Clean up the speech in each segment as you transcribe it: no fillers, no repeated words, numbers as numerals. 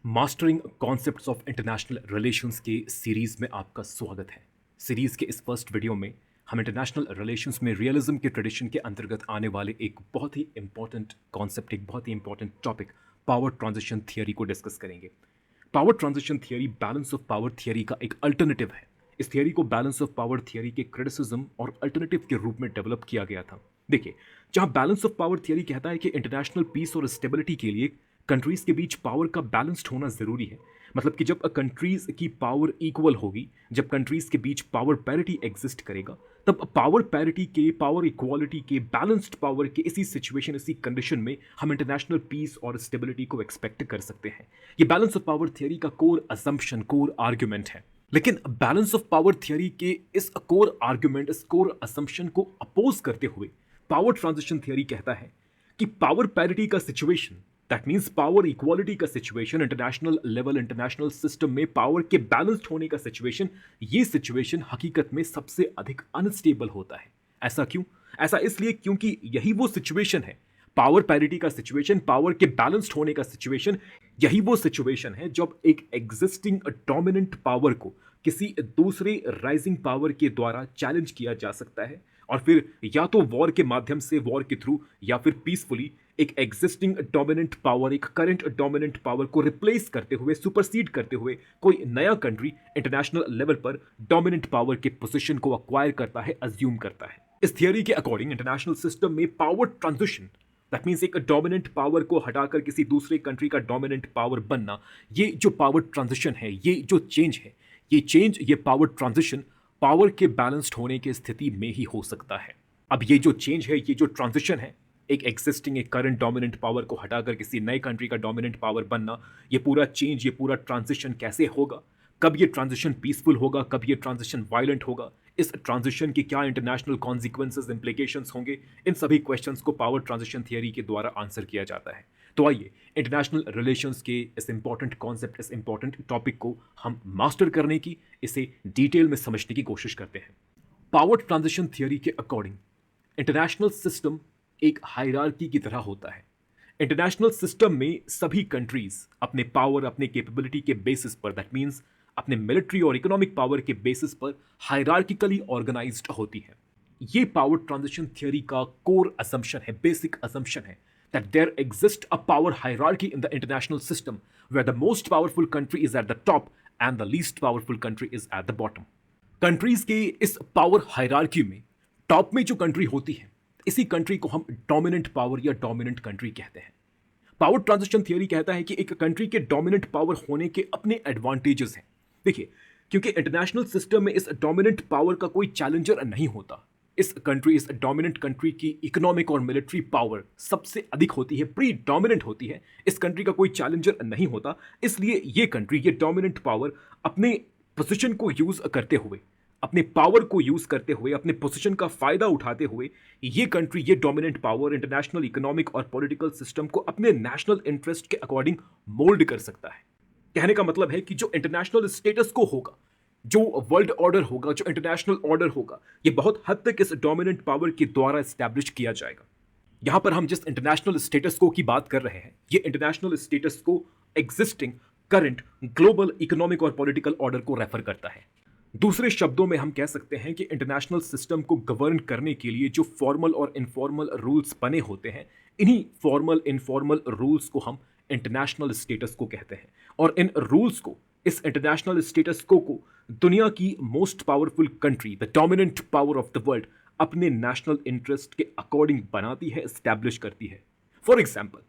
Mastering concepts of international relations के series में आपका स्वागत है। सीरीज के इस फर्स्ट वीडियो में हम इंटरनेशनल रिलेशंस में रियलिज्म के ट्रेडिशन के अंतर्गत आने वाले एक बहुत ही इंपॉर्टेंट कॉन्सेप्ट, एक बहुत ही important topic power transition theory को डिस्कस करेंगे। Power transition theory balance of power theory का एक अल्टरनेटिव है। इस थियरी को बैलेंस ऑफ पावर थियरी के क्रिटिसिज्म और अल्टरनेटिव के रूप में डेवलप किया गया था। देखिए, जहां बैलेंस ऑफ पावर थियरी कहता है कि इंटरनेशनल पीस और स्टेबिलिटी के लिए कंट्रीज के बीच पावर का बैलेंस्ड होना जरूरी है, मतलब कि जब कंट्रीज की पावर इक्वल होगी, जब कंट्रीज के बीच पावर पैरिटी एग्जिस्ट करेगा, तब पावर पैरिटी के, पावर इक्वालिटी के, बैलेंस्ड पावर के इसी सिचुएशन, इसी कंडीशन में हम इंटरनेशनल पीस और स्टेबिलिटी को एक्सपेक्ट कर सकते हैं। ये बैलेंस ऑफ पावर थियरी का कोर असम्पशन, कोर आर्ग्यूमेंट है। लेकिन बैलेंस ऑफ पावर थियरी के इस कोर आर्ग्यूमेंट, इस कोर असम्पशन को अपोज करते हुए पावर ट्रांजिशन थियरी कहता है कि पावर पैरिटी का situation, that means power equality का situation, international level, international system में पावर के बैलेंस्ड होने का सिचुएशन, ये सिचुएशन हकीकत में सबसे अधिक अनस्टेबल होता है। ऐसा क्यों? ऐसा इसलिए क्योंकि यही वो सिचुएशन है, पावर पैरिटी का सिचुएशन, पावर के बैलेंस्ड होने का सिचुएशन, यही वो सिचुएशन है जब एक एग्जिस्टिंग डोमिनेंट पावर को किसी दूसरे राइजिंग पावर के द्वारा चैलेंज किया जा सकता है, और फिर या तो वॉर के माध्यम से, वॉर के थ्रू, या फिर पीसफुली एक एग्जिस्टिंग डोमिनेंट पावर, एक करंट डोमिनेंट पावर को रिप्लेस करते हुए, सुपरसीड करते हुए कोई नया कंट्री इंटरनेशनल लेवल पर डोमिनेंट पावर के पोजीशन को अक्वायर करता है, अज्यूम करता है। इस थियरी के अकॉर्डिंग इंटरनेशनल सिस्टम में पावर ट्रांजिशन, दैट मीन्स एक डोमिनेंट पावर को हटाकर किसी दूसरे कंट्री का डोमिनेंट पावर बनना, ये जो पावर ट्रांजिशन है, ये जो चेंज है, ये पावर ट्रांजिशन पावर के बैलेंस्ड होने की स्थिति में ही हो सकता है। अब ये जो चेंज है, ये जो ट्रांजिशन है, एक एग्जिस्टिंग, एक करंट डोमिनेंट पावर को हटाकर किसी नए कंट्री का डोमिनेंट पावर बनना, ये पूरा चेंज, ये पूरा ट्रांजिशन कैसे होगा? कब ये ट्रांजिशन पीसफुल होगा, कब ये ट्रांजिशन वायलेंट होगा? इस ट्रांजिशन के क्या इंटरनेशनल कॉन्सिक्वेंसेस, इंप्लीकेशंस होंगे? इन सभी क्वेश्चंस को पावर ट्रांजिशन थियरी के द्वारा आंसर किया जाता है। तो आइए इंटरनेशनल रिलेशंस के इस इंपॉर्टेंट कॉन्सेप्ट, इस इंपॉर्टेंट टॉपिक को हम मास्टर करने की, इसे डिटेल में समझने की कोशिश करते हैं। पावर ट्रांजिशन थियरी के अकॉर्डिंग इंटरनेशनल सिस्टम एक हायरार्की की तरह होता है। इंटरनेशनल सिस्टम में सभी कंट्रीज अपने पावर, अपने कैपेबिलिटी के बेसिस पर, दैट मींस अपने मिलिट्री और इकोनॉमिक पावर के बेसिस पर हायरार्किकली ऑर्गेनाइज्ड होती है। ये पावर ट्रांजिशन थियरी का कोर असम्पशन है, बेसिक असम्पशन है, that there exists a power hierarchy in the international system where the most powerful country is at the top and the least powerful country is at the bottom. Countries के इस power hierarchy में top में जो country होती है, इसी country को हम डोमिनेंट पावर या डोमिनेंट कंट्री कहते हैं। पावर ट्रांजिशन थियरी कहता है कि एक कंट्री के डोमिनेंट पावर होने के अपने एडवांटेजेस हैं। देखिए, क्योंकि इंटरनेशनल सिस्टम में इस डोमिनेंट पावर का कोई चैलेंजर नहीं होता, इस डोमिनेंट कंट्री की इकोनॉमिक और मिलिट्री पावर सबसे अधिक होती है, प्री डोमिनेंट होती है, इस कंट्री का कोई चैलेंजर नहीं होता, इसलिए ये कंट्री, ये डोमिनेंट पावर अपने पोजीशन को यूज करते हुए, अपने पावर को यूज करते हुए, अपने पोजीशन का फायदा उठाते हुए, ये कंट्री, ये डोमिनेंट पावर इंटरनेशनल इकोनॉमिक और पॉलिटिकल सिस्टम को अपने नेशनल इंटरेस्ट के अकॉर्डिंग मोल्ड कर सकता है। कहने का मतलब है कि जो इंटरनेशनल स्टेटस को होगा, जो वर्ल्ड ऑर्डर होगा, जो इंटरनेशनल ऑर्डर होगा, ये बहुत हद तक इस डोमिनेंट पावर के द्वारा एस्टैब्लिश किया जाएगा। यहां पर हम जिस इंटरनेशनल स्टेटस को की बात कर रहे हैं, ये इंटरनेशनल स्टेटस को एग्जिस्टिंग करंट ग्लोबल इकोनॉमिक और पॉलिटिकल ऑर्डर को रेफर करता है। दूसरे शब्दों में हम कह सकते हैं कि इंटरनेशनल सिस्टम को गवर्न करने के लिए जो फॉर्मल और इनफॉर्मल रूल्स बने होते हैं, इन्हीं फॉर्मल इनफॉर्मल रूल्स को हम इंटरनेशनल स्टेटस को कहते हैं। और इन रूल्स को, इस इंटरनेशनल स्टेटस को दुनिया की most powerful country, the dominant power of the world, अपने नेशनल इंटरेस्ट के अकॉर्डिंग बनाती है, एस्टैब्लिश करती है। For example,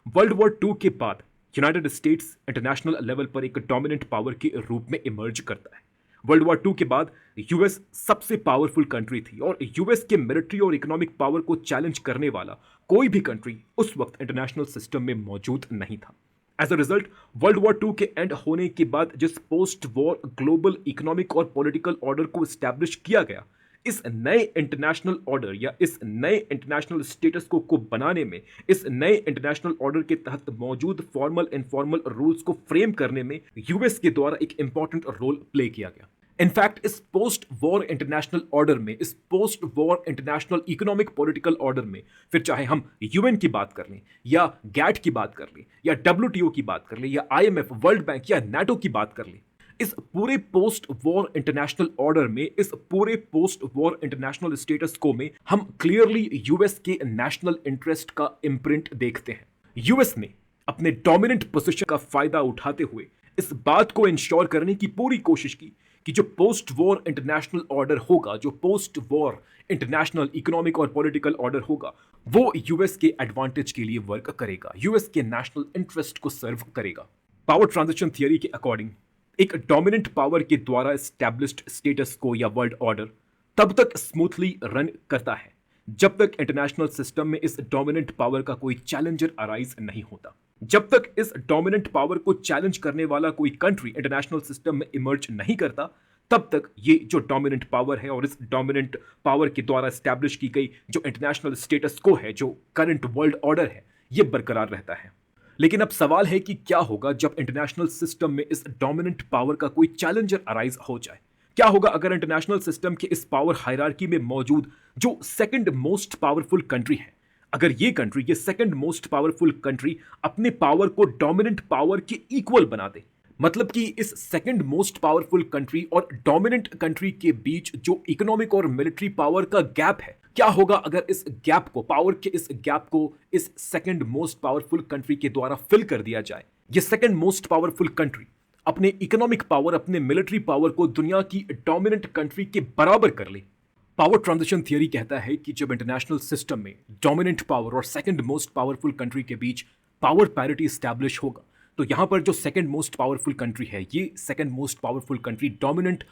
world war II के बाद यूनाइटेड स्टेट्स इंटरनेशनल लेवल पर एक डोमिनेंट पावर के रूप में इमर्ज करता है। वर्ल्ड वॉर II के बाद यूएस सबसे पावरफुल कंट्री थी, और यूएस के मिलिट्री और इकोनॉमिक पावर को चैलेंज करने वाला कोई भी कंट्री उस वक्त इंटरनेशनल सिस्टम में मौजूद नहीं था। As a result, world war II के एंड होने के बाद जिस पोस्ट वॉर ग्लोबल इकोनॉमिक और पॉलिटिकल ऑर्डर को एस्टैब्लिश किया गया, इस नए इंटरनेशनल ऑर्डर या इस नए इंटरनेशनल स्टेटस को बनाने में, इस नए इंटरनेशनल ऑर्डर के तहत मौजूद फॉर्मल इनफॉर्मल रूल्स को फ्रेम करने में यूएस के द्वारा एक इंपॉर्टेंट रोल प्ले किया गया। इनफैक्ट इस पोस्ट वॉर इंटरनेशनल ऑर्डर में, इस post war international economic political order में, फिर चाहे हम यूएन की बात कर लें या गैट की बात कर लें या डब्ल्यूटीओ की बात कर लें या आईएमएफ, वर्ल्ड बैंक या नाटो की बात कर लें, इस पूरे पोस्ट वॉर इंटरनेशनल ऑर्डर में, इस पूरे पोस्ट वॉर इंटरनेशनल स्टेटस को में हम क्लियरली यूएस के नेशनल इंटरेस्ट का इम्प्रिंट देखते हैं। यूएस ने अपने डोमिनेंट पोजीशन का फायदा उठाते हुए इस बात को इंश्योर करने की पूरी कोशिश की कि जो पोस्ट वॉर इंटरनेशनल ऑर्डर होगा, जो पोस्ट वॉर इंटरनेशनल इकोनॉमिक और पॉलिटिकल ऑर्डर होगा, वो यूएस के एडवांटेज के लिए वर्क करेगा, यूएस के नेशनल इंटरेस्ट को सर्व करेगा। पावर ट्रांजिशन थियरी के अकॉर्डिंग एक डोमिनेंट पावर के द्वारा एस्टैब्लिश्ड स्टेटस को या वर्ल्ड ऑर्डर तब तक स्मूथली रन करता है जब तक इंटरनेशनल सिस्टम में इस डोमिनेंट पावर का कोई चैलेंजर अराइज नहीं होता। जब तक इस डोमिनेंट पावर को चैलेंज करने वाला कोई कंट्री इंटरनेशनल सिस्टम में इमर्ज नहीं करता, तब तक ये जो डोमिनेंट पावर है और इस डोमिनेंट पावर के द्वारा एस्टैब्लिश की गई जो इंटरनेशनल स्टेटस को है, जो करंट वर्ल्ड ऑर्डर है, ये बरकरार रहता है। लेकिन अब सवाल है कि क्या होगा जब इंटरनेशनल सिस्टम में इस डोमिनेंट पावर का कोई चैलेंजर अराइज हो जाए। क्या होगा अगर इंटरनेशनल सिस्टम के इस पावर हायरार्की में मौजूद जो सेकंड मोस्ट पावरफुल कंट्री है, अगर ये कंट्री, ये सेकंड मोस्ट पावरफुल कंट्री अपने पावर को डोमिनेंट पावर के इक्वल बना दे। मतलब कि इस सेकंड मोस्ट पावरफुल कंट्री और डोमिनेंट कंट्री के बीच जो इकोनॉमिक और मिलिट्री पावर का गैप है, क्या होगा अगर इस गैप को, पावर के इस गैप को इस सेकंड मोस्ट पावरफुल कंट्री के द्वारा फिल कर दिया जाए। ये सेकंड मोस्ट पावरफुल कंट्री अपने इकोनॉमिक पावर, अपने मिलिट्री पावर को दुनिया की डोमिनेंट कंट्री के बराबर कर ले। पावर ट्रांजिशन थियरी कहता है कि जब इंटरनेशनल सिस्टम में डोमिनेंट पावर और सेकंड मोस्ट पावरफुल कंट्री के बीच पावर पैरिटी स्टैब्लिश होगा, तो यहां पर जो सेकंड मोस्ट पावरफुल कंट्री है, ये second most powerful country dominant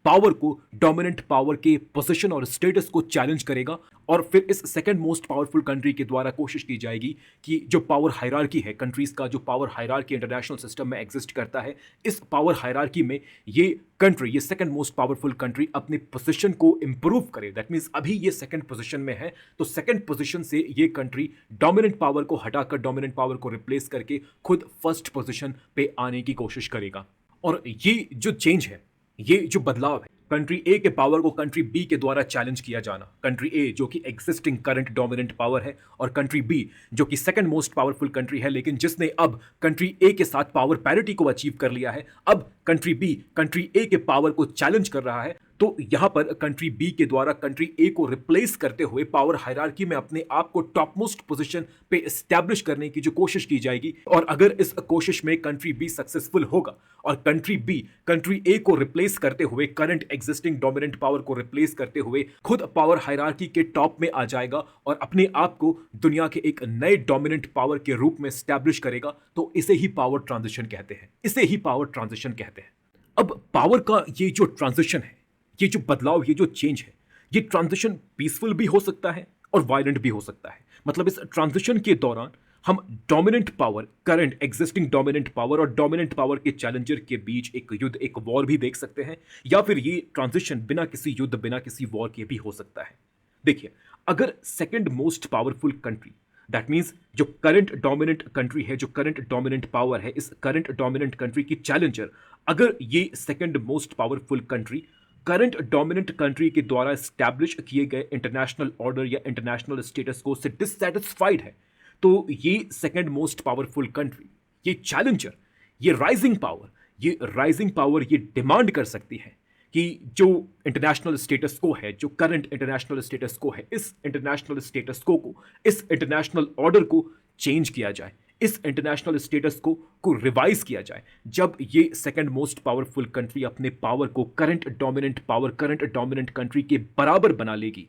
power को डोमिनेंट पावर के पोजीशन और स्टेटस को चैलेंज करेगा और फिर इस सेकंड मोस्ट पावरफुल कंट्री के द्वारा कोशिश की जाएगी कि जो पावर हायरार्की है, कंट्रीज का जो पावर हायरार्की इंटरनेशनल सिस्टम में एग्जिस्ट करता है, इस पावर हायरार्की में ये कंट्री, ये सेकंड मोस्ट पावरफुल कंट्री अपने पोजीशन को इंप्रूव करे। दैट मींस अभी ये सेकंड पोजीशन में है, तो सेकंड पोजीशन से ये कंट्री डोमिनेंट पावर को हटाकर, डोमिनेंट पावर को रिप्लेस करके खुद फर्स्ट पोजीशन पे आने की कोशिश करेगा। और ये जो चेंज है, ये जो बदलाव है, कंट्री ए के पावर को कंट्री बी के द्वारा चैलेंज किया जाना, कंट्री ए जो कि एग्जिस्टिंग करंट डोमिनेंट पावर है और कंट्री बी जो कि सेकंड मोस्ट पावरफुल कंट्री है, लेकिन जिसने अब कंट्री ए के साथ पावर पैरिटी को अचीव कर लिया है, अब कंट्री बी कंट्री ए के पावर को चैलेंज कर रहा है। तो यहां पर कंट्री बी के द्वारा कंट्री ए को रिप्लेस करते हुए पावर हायरार्की में अपने आप को टॉप मोस्ट पोजीशन पे एस्टैब्लिश करने की जो कोशिश की जाएगी, और अगर इस कोशिश में कंट्री बी सक्सेसफुल होगा और कंट्री बी कंट्री ए को रिप्लेस करते हुए, करंट एग्जिस्टिंग डोमिनेंट पावर को रिप्लेस करते हुए खुद पावर हायरार्की के टॉप में आ जाएगा और अपने आप को दुनिया के एक नए डोमिनेंट पावर के रूप में एस्टैब्लिश करेगा, तो इसे ही पावर ट्रांजिशन कहते हैं, इसे ही पावर ट्रांजिशन कहते हैं। अब पावर का ये जो ट्रांजिशन है, ये जो बदलाव, ये जो चेंज है, ये ट्रांजिशन पीसफुल भी हो सकता है और वायलेंट भी हो सकता है। मतलब इस ट्रांजिशन के दौरान हम dominant power, current existing dominant power और डोमिनेंट पावर के चैलेंजर के बीच एक युद्ध, एक वॉर भी देख सकते हैं, या फिर ये ट्रांजिशन बिना किसी युद्ध, बिना किसी वॉर के भी हो सकता है। देखिए, अगर second most powerful country, that means जो करंट डोमिनेंट कंट्री है, जो करंट डोमिनेंट पावर है, इस करंट डोमिनेंट कंट्री की चैलेंजर अगर ये second most powerful country current dominant country के द्वारा स्टैब्लिश किए गए इंटरनेशनल ऑर्डर या इंटरनेशनल स्टेटस को से डिससैटिस्फाइड है, तो ये सेकंड मोस्ट पावरफुल कंट्री, ये चैलेंजर, ये राइजिंग पावर ये डिमांड कर सकती है कि जो इंटरनेशनल स्टेटस को है, जो करंट इंटरनेशनल स्टेटस को है, इस इंटरनेशनल स्टेटस को इस इंटरनेशनल ऑर्डर को चेंज किया जाए, इस इंटरनेशनल स्टेटस को रिवाइज किया जाए। जब ये सेकंड मोस्ट पावरफुल कंट्री अपने पावर को करंट डोमिनेंट कंट्री के बराबर बना लेगी,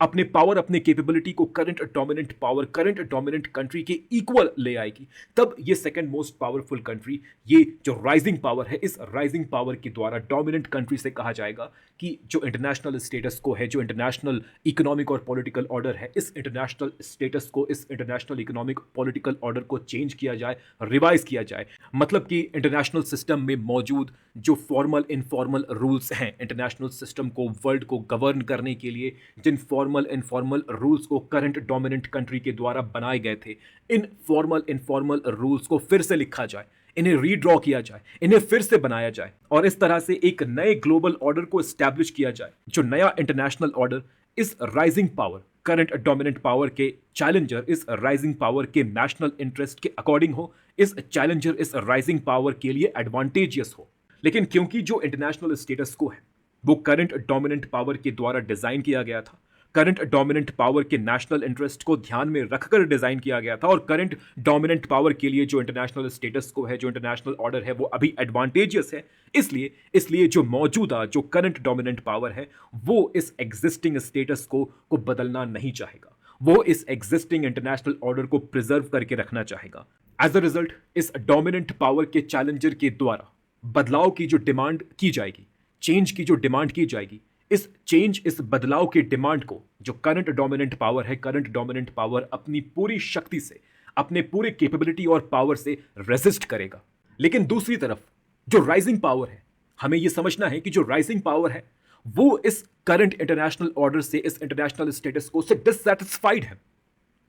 अपने पावर, अपने कैपेबिलिटी को current dominant power, current dominant country के इक्वल ले आएगी, तब ये सेकंड मोस्ट पावरफुल कंट्री, ये जो राइजिंग पावर है, इस राइजिंग पावर के द्वारा डोमिनेंट कंट्री से कहा जाएगा कि जो इंटरनेशनल स्टेटस को है, जो इंटरनेशनल इकोनॉमिक और पॉलिटिकल ऑर्डर है, इस इंटरनेशनल स्टेटस को, इस इंटरनेशनल इकोनॉमिक पॉलिटिकल ऑर्डर को चेंज किया जाए, रिवाइज किया जाए। मतलब कि इंटरनेशनल सिस्टम में मौजूद जो फॉर्मल इनफॉर्मल रूल्स हैं, इंटरनेशनल सिस्टम को, वर्ल्ड को गवर्न करने के लिए जिन फॉर्मल इनफॉर्मल रूल्स को करंट डोमिनेंट कंट्री के द्वारा बनाए गए थे, इन फॉर्मल इनफॉर्मल रूल्स को फिर से लिखा जाए, इन्हें रीड्रॉ किया जाए, इन्हें फिर से बनाया जाए और इस तरह से एक नए ग्लोबल ऑर्डर को एस्टैब्लिश किया जाए। जो नया इंटरनेशनल ऑर्डर इस rising power, current dominant power के चैलेंजर, इस राइजिंग पावर के नेशनल इंटरेस्ट के अकॉर्डिंग हो, इस चैलेंजर, इस राइजिंग पावर के लिए एडवांटेजियस हो। लेकिन क्योंकि जो इंटरनेशनल स्टेटस को है वो करंट डोमिनेंट पावर के द्वारा डिजाइन किया गया था, करंट डोमिनेंट पावर के नेशनल इंटरेस्ट को ध्यान में रखकर डिजाइन किया गया था और करंट डोमिनेंट पावर के लिए जो इंटरनेशनल स्टेटस को है, जो इंटरनेशनल ऑर्डर है, वो अभी एडवांटेजियस है। इसलिए जो मौजूदा, जो करंट डोमिनेंट पावर है, वो इस एग्जिस्टिंग स्टेटस को बदलना नहीं चाहेगा। वो इस एग्जिस्टिंग इंटरनेशनल ऑर्डर को प्रिजर्व करके रखना चाहेगा। एज अ रिजल्ट, इस डोमिनेंट पावर के चैलेंजर के द्वारा बदलाव की जो डिमांड की जाएगी, चेंज की जो डिमांड की जाएगी, इस बदलाव के डिमांड को जो करंट डोमिनेंट पावर है, करंट डोमिनेंट पावर अपनी पूरी शक्ति से, अपने पूरे कैपेबिलिटी और पावर से रेजिस्ट करेगा। लेकिन दूसरी तरफ जो राइजिंग पावर है, हमें यह समझना है कि जो राइजिंग पावर है वो इस करंट इंटरनेशनल ऑर्डर से, इस इंटरनेशनल स्टेटस को से डिससैटिस्फाइड है।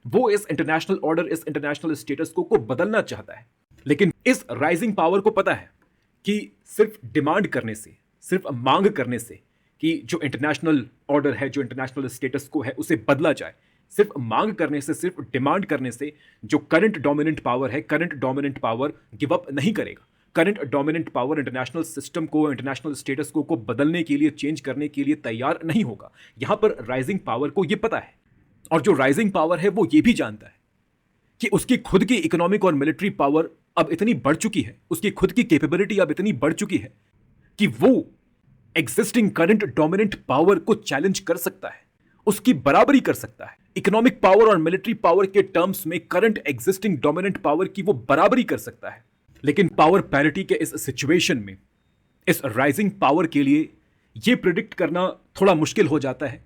वो इस इंटरनेशनल ऑर्डर, इस इंटरनेशनल स्टेटस को बदलना चाहता है। लेकिन इस राइजिंग पावर को पता है कि सिर्फ डिमांड करने से, सिर्फ मांग करने से कि जो इंटरनेशनल ऑर्डर है, जो इंटरनेशनल स्टेटस को है, उसे बदला जाए, सिर्फ मांग करने से, सिर्फ डिमांड करने से जो करंट डोमिनेंट पावर है, current dominant power give up नहीं करेगा। Current dominant power international system को, इंटरनेशनल स्टेटस को बदलने के लिए, चेंज करने के लिए तैयार नहीं होगा। यहां पर राइजिंग पावर को यह पता है, और जो राइजिंग पावर है वो ये भी जानता है कि उसकी खुद की इकोनॉमिक और मिलिट्री पावर अब इतनी बढ़ चुकी है, उसकी खुद की कैपेबिलिटी अब इतनी बढ़ चुकी है कि वो एग्जिस्टिंग करंट डोमिनेंट पावर को चैलेंज कर सकता है, उसकी बराबरी कर सकता है। इकोनॉमिक पावर और मिलिट्री पावर के टर्म्स में करंट एग्जिस्टिंग डोमिनेंट पावर की वो बराबरी कर सकता है। लेकिन पावर पैरिटी के इस सिचुएशन में, इस राइजिंग पावर के लिए यह प्रिडिक्ट करना थोड़ा मुश्किल हो जाता है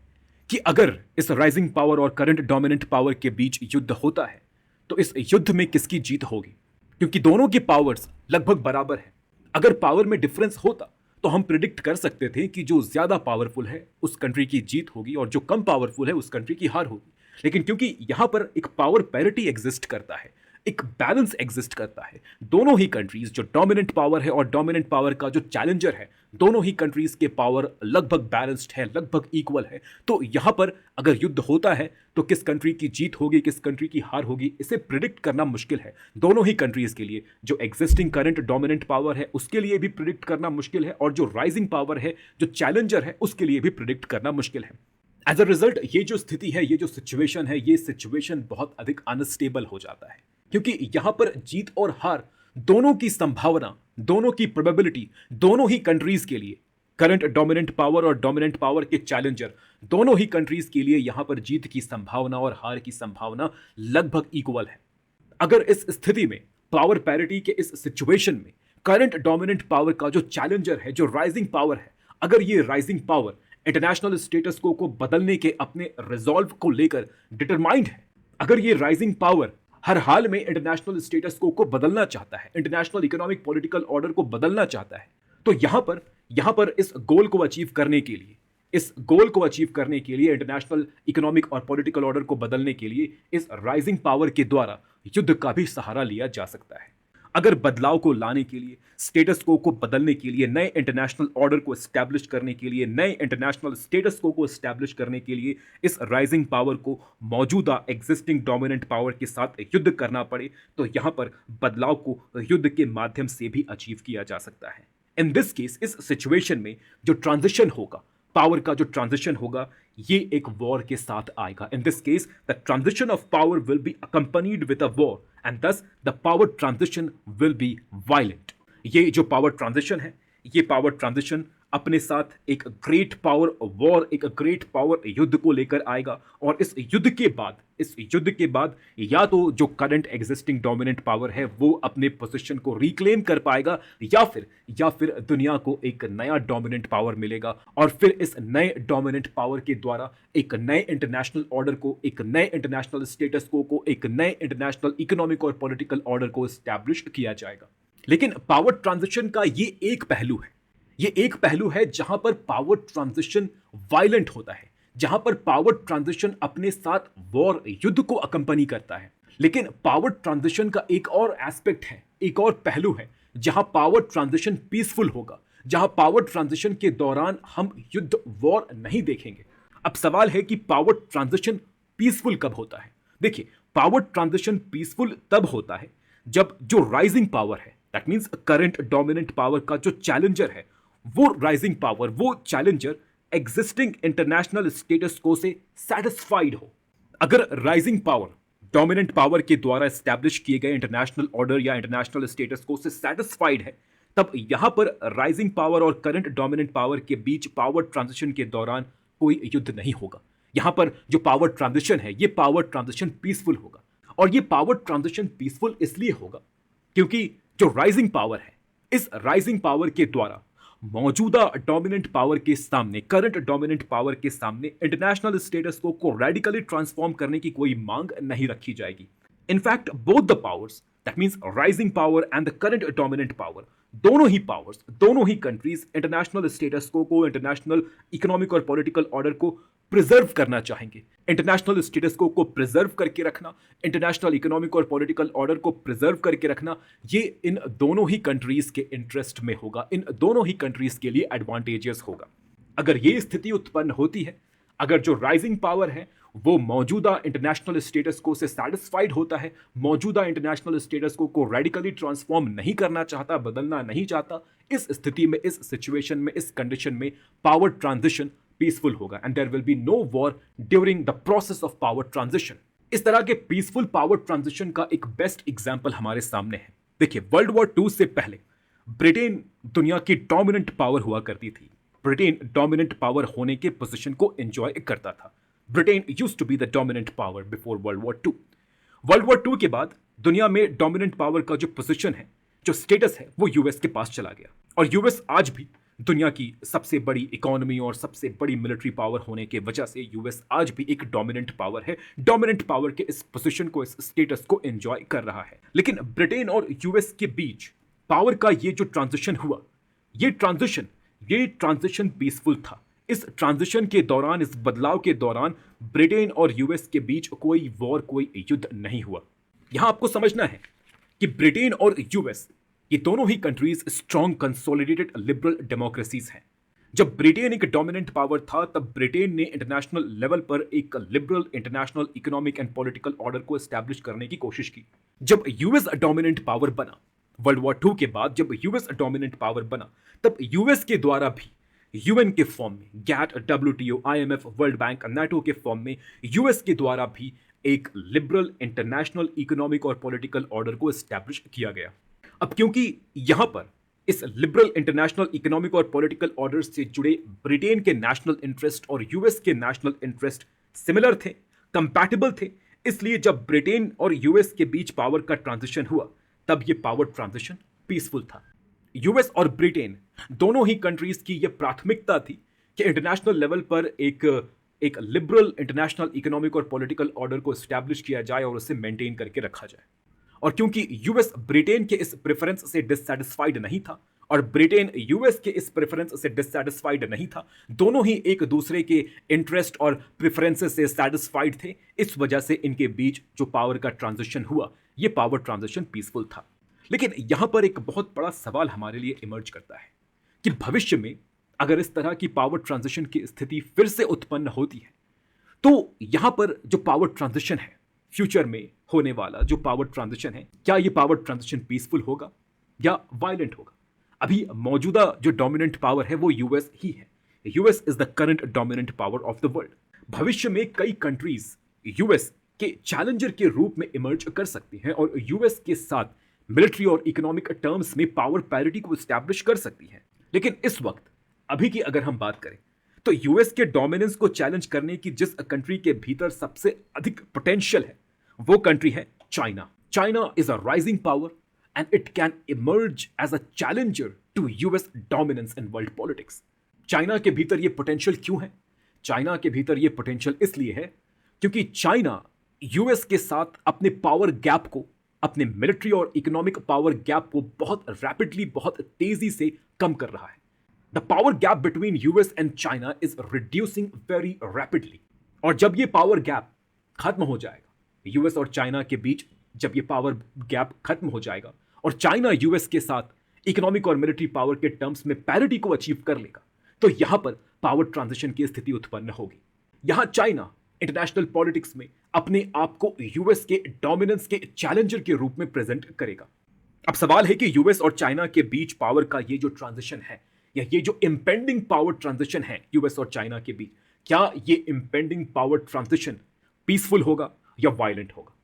कि अगर इस राइजिंग पावर और करंट डोमिनेंट पावर के बीच युद्ध होता है तो इस युद्ध में किसकी जीत होगी, क्योंकि दोनों की पावर्स लगभग बराबर है। अगर पावर में डिफरेंस होता तो हम प्रिडिक्ट कर सकते थे कि जो ज्यादा पावरफुल है उस कंट्री की जीत होगी और जो कम पावरफुल है उस कंट्री की हार होगी। लेकिन क्योंकि यहां पर एक पावर पैरिटी एग्जिस्ट करता है, एक बैलेंस एग्जिस्ट करता है, दोनों ही कंट्रीज, जो डोमिनेंट पावर है और डोमिनेंट पावर का जो चैलेंजर है, दोनों ही कंट्रीज के पावर लगभग बैलेंस्ड है, लगभग इक्वल है। तो यहां पर अगर युद्ध होता है तो किस कंट्री की जीत होगी, किस कंट्री की हार होगी, इसे प्रिडिक्ट करना मुश्किल है। दोनों ही कंट्रीज के लिए, जो एग्जिस्टिंग करंट डोमिनेंट पावर है उसके लिए भी प्रिडिक्ट करना मुश्किल है, और जो राइजिंग पावर है, जो चैलेंजर है, उसके लिए भी प्रिडिक्ट करना मुश्किल है। एज अ रिजल्ट, ये जो स्थिति है, ये जो सिचुएशन है, ये सिचुएशन बहुत अधिक अनस्टेबल हो जाता है, क्योंकि यहां पर जीत और हार दोनों की संभावना, दोनों की प्रोबेबिलिटी, दोनों ही कंट्रीज के लिए, करंट डोमिनेंट पावर और डोमिनेंट पावर के चैलेंजर, दोनों ही कंट्रीज के लिए यहां पर जीत की संभावना और हार की संभावना लगभग इक्वल है। अगर इस स्थिति में, पावर पैरिटी के इस सिचुएशन में, करंट डोमिनेंट पावर का जो चैलेंजर है, जो राइजिंग पावर है, अगर ये राइजिंग पावर इंटरनेशनल स्टेटस को बदलने के अपने रिजॉल्व को लेकर डिटरमाइंड है, अगर ये राइजिंग पावर हर हाल में इंटरनेशनल स्टेटस को बदलना चाहता है, इंटरनेशनल इकोनॉमिक पॉलिटिकल ऑर्डर को बदलना चाहता है, तो यहां पर इस गोल को अचीव करने के लिए, इस गोल को अचीव करने के लिए, इंटरनेशनल इकोनॉमिक और पॉलिटिकल ऑर्डर को बदलने के लिए इस राइजिंग पावर के द्वारा युद्ध का भी सहारा लिया जा सकता है। अगर बदलाव को लाने के लिए, स्टेटस को बदलने के लिए, नए इंटरनेशनल ऑर्डर को एस्टैब्लिश करने के लिए, नए इंटरनेशनल स्टेटस को एस्टैब्लिश करने के लिए इस राइजिंग पावर को मौजूदा एग्जिस्टिंग डोमिनेंट पावर के साथ युद्ध करना पड़े, तो यहां पर बदलाव को युद्ध के माध्यम से भी अचीव किया जा सकता है। इन दिस केस, इस सिचुएशन में जो ट्रांजिशन होगा, पावर का जो ट्रांजिशन होगा, ये एक वॉर के साथ आएगा। In this case, the transition of power will be accompanied with a war and thus the power transition will be violent. ये जो पावर ट्रांजिशन है, ये पावर ट्रांजिशन अपने साथ एक ग्रेट पावर वॉर, एक ग्रेट पावर युद्ध को लेकर आएगा, और इस युद्ध के बाद या तो जो करंट एग्जिस्टिंग डोमिनेंट पावर है वो अपने पोजीशन को रिक्लेम कर पाएगा, या फिर दुनिया को एक नया डोमिनेंट पावर मिलेगा, और फिर इस नए डोमिनेंट पावर के द्वारा एक नए इंटरनेशनल ऑर्डर को, एक नए इंटरनेशनल स्टेटस को, एक नए इंटरनेशनल इकोनॉमिक और पॉलिटिकल ऑर्डर को एस्टैब्लिश किया जाएगा। लेकिन पावर ट्रांजिशन का ये एक पहलू है, ये एक पहलू है जहां पर पावर ट्रांजिशन वायलेंट होता है, जहां पर पावर ट्रांजिशन अपने साथ वॉर, युद्ध को अकंपनी करता है। लेकिन पावर ट्रांजिशन का एक और एस्पेक्ट है एक और पहलू है जहां पावर ट्रांजिशन पीसफुल होगा, जहां पावर ट्रांजिशन के दौरान हम युद्ध वॉर नहीं देखेंगे। अब सवाल है कि पावर ट्रांजिशन पीसफुल कब होता है? देखिए, पावर ट्रांजिशन पीसफुल तब होता है जब जो राइजिंग पावर है, that means current dominant power का जो चैलेंजर है, वो राइजिंग पावर, वो चैलेंजर एग्जिस्टिंग इंटरनेशनल स्टेटस को से सेटिस्फाइड हो। अगर राइजिंग पावर डोमिनेंट पावर के द्वारा एस्टैब्लिश किए गए इंटरनेशनल ऑर्डर या इंटरनेशनल स्टेटस को से सेटिस्फाइड है, तब यहां पर राइजिंग पावर और करंट डोमिनेंट पावर के बीच पावर ट्रांजिशन के दौरान कोई युद्ध नहीं होगा। यहां पर जो पावर ट्रांजिशन है, ये पावर ट्रांजिशन पीसफुल होगा। और ये पावर ट्रांजिशन पीसफुल इसलिए होगा क्योंकि जो राइजिंग पावर है, इस राइजिंग पावर के द्वारा मौजूदा डोमिनेंट पावर के सामने, करंट डोमिनेंट पावर के सामने इंटरनेशनल स्टेटस को रेडिकली ट्रांसफॉर्म करने की कोई मांग नहीं रखी जाएगी। In fact both the powers, that means rising power and the current dominant power, दोनों ही पावर्स, दोनों ही कंट्रीज इंटरनेशनल स्टेटस को इंटरनेशनल इकोनॉमिक और पॉलिटिकल ऑर्डर को प्रिजर्व करना चाहेंगे। इंटरनेशनल स्टेटस को प्रिजर्व करके रखना, इंटरनेशनल इकोनॉमिक और पॉलिटिकल ऑर्डर को प्रिजर्व करके रखना, ये इन दोनों ही कंट्रीज के इंटरेस्ट में होगा, इन दोनों ही कंट्रीज के लिए एडवांटेजियस होगा। अगर ये स्थिति उत्पन्न होती है, अगर जो राइजिंग पावर है वो मौजूदा इंटरनेशनल स्टेटस को से सेटिस्फाइड होता है, मौजूदा इंटरनेशनल स्टेटस को रेडिकली ट्रांसफॉर्म नहीं करना चाहता, बदलना नहीं चाहता, इस स्थिति में, इस सिचुएशन में, इस कंडीशन में पावर ट्रांजिशन पीसफुल होगा and there will be no war during the process of power transition. इस तरह के पीसफुल पावर ट्रांजिशन का एक बेस्ट एग्जांपल हमारे सामने है। देखिए, वर्ल्ड वॉर 2 से पहले ब्रिटेन दुनिया की डोमिनेंट पावर हुआ करती थी। ब्रिटेन डोमिनेंट पावर होने के पोजीशन को एंजॉय करता था। Britain used to be the dominant power before world war 2। World war 2 के बाद दुनिया में डोमिनेंट पावर का जो पोजीशन है, जो स्टेटस है, वो यूएस के पास चला गया। और यूएस आज भी दुनिया की सबसे बड़ी इकोनॉमी और सबसे बड़ी मिलिट्री पावर होने के वजह से यूएस आज भी एक डोमिनेंट पावर है। डोमिनेंट पावर के इस पोजीशन को, इस स्टेटस को एंजॉय कर रहा है। लेकिन ब्रिटेन और यूएस के बीच पावर का ये जो ट्रांजिशन हुआ, ये ट्रांजिशन पीसफुल था। इस ट्रांजिशन के दौरान, इस बदलाव के दौरान ब्रिटेन और यूएस के बीच कोई वॉर, कोई युद्ध नहीं हुआ। यहां आपको समझना है कि ब्रिटेन और यूएस, ये दोनों ही countries strong consolidated liberal democracies हैं। जब ब्रिटेन एक डोमिनेंट पावर था, तब ब्रिटेन ने इंटरनेशनल लेवल पर एक liberal international economic and political order को एस्टैब्लिश करने की कोशिश की। जब यूएस डोमिनेंट पावर बना, वर्ल्ड वॉर 2 के बाद जब यूएस डोमिनेंट पावर बना, तब यूएस के द्वारा भी यूएन के फॉर्म में, GATT, WTO, IMF, world bank, NATO के फॉर्म में यूएस के द्वारा भी एक लिबरल इंटरनेशनल इकोनॉमिक और पॉलिटिकल ऑर्डर को एस्टैब्लिश किया गया। अब क्योंकि यहां पर इस लिबरल इंटरनेशनल इकोनॉमिक और पॉलिटिकल ऑर्डर से जुड़े ब्रिटेन के नेशनल इंटरेस्ट और यूएस के नेशनल इंटरेस्ट सिमिलर थे, कंपैटिबल थे, इसलिए जब ब्रिटेन और यूएस के बीच पावर का ट्रांजिशन हुआ, तब यह पावर ट्रांजिशन पीसफुल था। यूएस और ब्रिटेन दोनों ही कंट्रीज की यह प्राथमिकता थी कि इंटरनेशनल लेवल पर एक लिबरल इंटरनेशनल इकोनॉमिक और पॉलिटिकल ऑर्डर को एस्टैब्लिश किया जाए और उसे मेंटेन करके रखा जाए। और क्योंकि यूएस ब्रिटेन के इस प्रेफरेंस से डिससैटिस्फाइड नहीं था और ब्रिटेन यूएस के इस प्रेफरेंस से डिससैटिस्फाइड नहीं था, दोनों ही एक दूसरे के इंटरेस्ट और प्रेफरेंसेस से सैटिस्फाइड थे, इस वजह से इनके बीच जो पावर का ट्रांजिशन हुआ, ये पावर ट्रांजिशन पीसफुल था। लेकिन यहां पर एक बहुत बड़ा सवाल हमारे लिए इमर्ज करता है कि भविष्य में अगर इस तरह की पावर ट्रांजिशन की स्थिति फिर से उत्पन्न होती है, तो यहां पर जो पावर ट्रांजिशन है, फ्यूचर में होने वाला जो पावर ट्रांजिशन है, क्या ये पावर ट्रांजिशन पीसफुल होगा या वायलेंट होगा? अभी मौजूदा जो डोमिनेंट पावर है वो यूएस ही है। US is the current dominant power of the world. भविष्य में कई कंट्रीज यूएस के चैलेंजर के रूप में इमर्ज कर सकती हैं और यूएस के साथ मिलिट्री और इकोनॉमिक टर्म्स में पावर पैरिटी को एस्टैब्लिश कर सकती हैं। लेकिन इस वक्त, अभी की अगर हम बात करें, तो यूएस के डोमिनेंस को चैलेंज करने की जिस कंट्री के भीतर सबसे अधिक पोटेंशियल है, वो कंट्री है China. China is a rising power and it can emerge as a challenger to US dominance in world politics. China के भीतर ये पोटेंशियल क्यों है? चाइना के भीतर ये पोटेंशियल इसलिए है क्योंकि चाइना यूएस के साथ अपने पावर गैप को, अपने मिलिट्री और इकोनॉमिक पावर गैप को बहुत रैपिडली, बहुत तेजी से कम कर रहा है। The power gap between US and China is reducing very rapidly. और जब ये पावर गैप खत्म हो जाएगा, यूएस और चाइना के बीच जब ये पावर गैप खत्म हो जाएगा और चाइना यूएस के साथ इकोनॉमिक और मिलिट्री पावर के टर्म्स में पैरिटी को अचीव कर लेगा तो यहां पर पावर ट्रांजिशन की स्थिति उत्पन्न होगी। यहां चाइना इंटरनेशनल पॉलिटिक्स में अपने आप को यूएस के डोमिनेंस के चैलेंजर के रूप में प्रेजेंट करेगा। अब सवाल है कि यूएस और चाइना के बीच पावर का ये जो ट्रांजिशन है या ये जो इंपेंडिंग पावर ट्रांजिशन है यूएस और चाइना के बीच, क्या ये इंपेंडिंग पावर ट्रांजिशन पीसफुल होगा या वायलेंट होगा?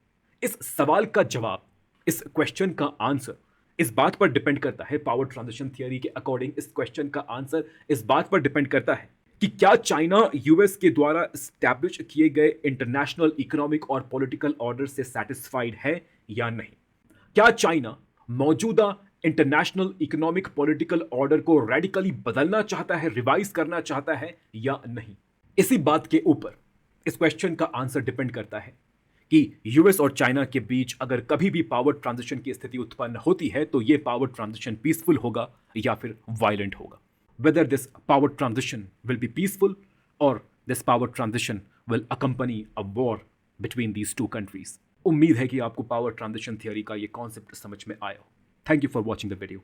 इस सवाल का जवाब, इस क्वेश्चन का आंसर इस बात पर डिपेंड करता है, पावर ट्रांजिशन थियरी के अकॉर्डिंग इस क्वेश्चन का आंसर इस बात पर डिपेंड करता है कि क्या चाइना यूएस के द्वारा स्टैब्लिश किए गए इंटरनेशनल इकोनॉमिक और पॉलिटिकल ऑर्डर से सेटिस्फाइड है या नहीं। क्या चाइना मौजूदा इंटरनेशनल इकोनॉमिक पॉलिटिकल ऑर्डर को रेडिकली बदलना चाहता है, रिवाइज करना चाहता है या नहीं। इसी बात के ऊपर इस क्वेश्चन का आंसर डिपेंड करता है कि यूएस और चाइना के बीच अगर कभी भी पावर ट्रांजिशन की स्थिति उत्पन्न होती है तो यह पावर ट्रांजिशन पीसफुल होगा या फिर वायलेंट होगा। Whether this power transition will be peaceful or this power transition will accompany a war between these two countries। उम्मीद है कि आपको पावर ट्रांजिशन थियरी का ये कॉन्सेप्ट समझ में आया हो। Thank you for watching the video.